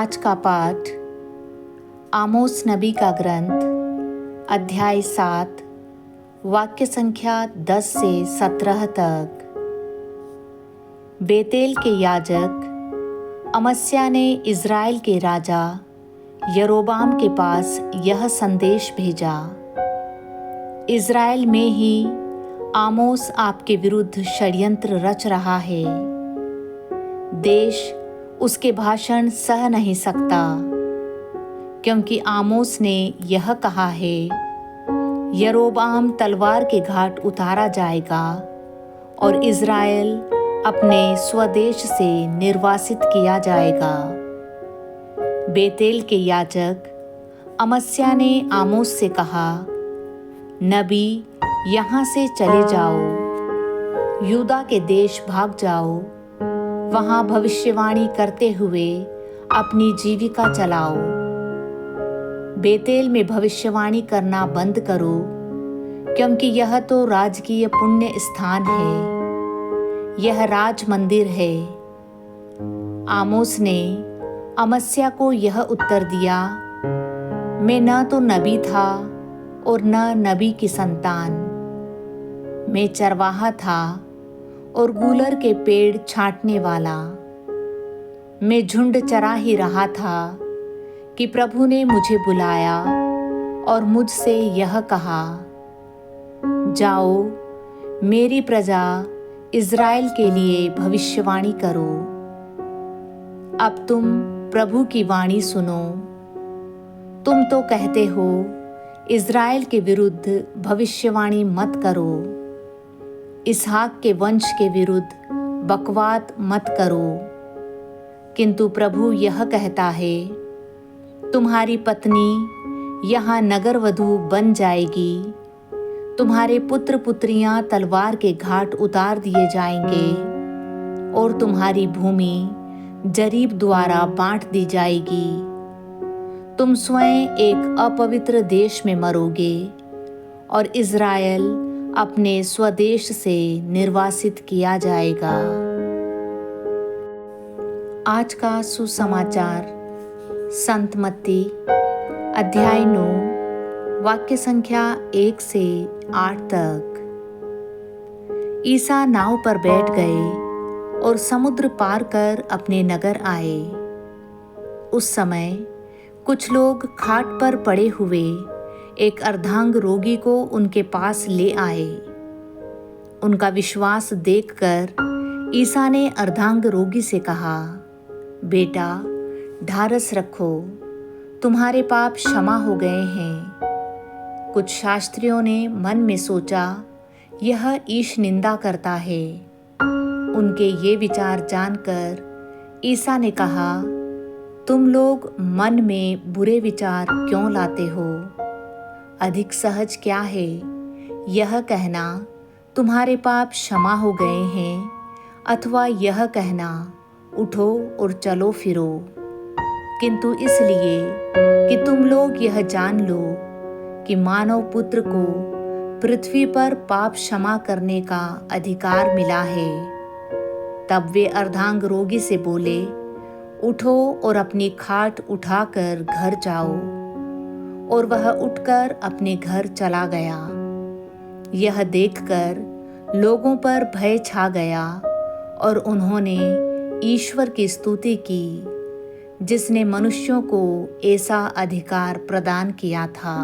आज का पाठ आमोस नबी का ग्रंथ अध्याय 7 वाक्य संख्या 10 से 17 तक। बेतेल के याजक अमस्या ने इज़राइल के राजा यरोबाम के पास यह संदेश भेजा, इज़राइल में ही आमोस आपके विरुद्ध षड्यंत्र रच रहा है। देश उसके भाषण सह नहीं सकता, क्योंकि आमोस ने यह कहा है, यरोबाम तलवार के घाट उतारा जाएगा और इज़राइल अपने स्वदेश से निर्वासित किया जाएगा। बेतेल के याजक अमस्या ने आमोस से कहा, नबी यहाँ से चले जाओ, यूदा के देश भाग जाओ, वहाँ भविष्यवाणी करते हुए अपनी जीविका चलाओ। बेतेल में भविष्यवाणी करना बंद करो, क्योंकि यह तो राजकीय पुण्य स्थान है, यह राज मंदिर है। आमोस ने अमस्या को यह उत्तर दिया, मैं न तो नबी था और न नबी की संतान। मैं चरवाहा था और गूलर के पेड़ छांटने वाला। मैं झुंड चरा ही रहा था कि प्रभु ने मुझे बुलाया और मुझसे यह कहा, जाओ, मेरी प्रजा इज़राइल के लिए भविष्यवाणी करो। अब तुम प्रभु की वाणी सुनो। तुम तो कहते हो, इज़राइल के विरुद्ध भविष्यवाणी मत करो, इसहाक के वंश के विरुद्ध बकवाद मत करो। किंतु प्रभु यह कहता है, तुम्हारी पत्नी यहाँ नगरवधू बन जाएगी, तुम्हारे पुत्र पुत्रियाँ तलवार के घाट उतार दिए जाएंगे और तुम्हारी भूमि जरीब द्वारा बांट दी जाएगी। तुम स्वयं एक अपवित्र देश में मरोगे और इज़राइल अपने स्वदेश से निर्वासित किया जाएगा। आज का सुसमाचार संत मत्ती अध्याय 9 वाक्य संख्या 1 से 8 तक। ईसा नाव पर बैठ गए और समुद्र पार कर अपने नगर आए। उस समय कुछ लोग खाट पर पड़े हुए एक अर्धांग रोगी को उनके पास ले आए। उनका विश्वास देखकर ईसा ने अर्धांग रोगी से कहा, बेटा, ढारस रखो, तुम्हारे पाप क्षमा हो गए हैं। कुछ शास्त्रियों ने मन में सोचा, यह ईश निंदा करता है। उनके ये विचार जानकर ईसा ने कहा, तुम लोग मन में बुरे विचार क्यों लाते हो? अधिक सहज क्या है, यह कहना तुम्हारे पाप क्षमा हो गए हैं, अथवा यह कहना उठो और चलो फिरो। किंतु इसलिए कि तुम लोग यह जान लो कि मानव पुत्र को पृथ्वी पर पाप क्षमा करने का अधिकार मिला है। तब वे अर्धांग रोगी से बोले, उठो और अपनी खाट उठाकर घर जाओ। और वह उठकर अपने घर चला गया। यह देखकर लोगों पर भय छा गया और उन्होंने ईश्वर की स्तुति की, जिसने मनुष्यों को ऐसा अधिकार प्रदान किया था।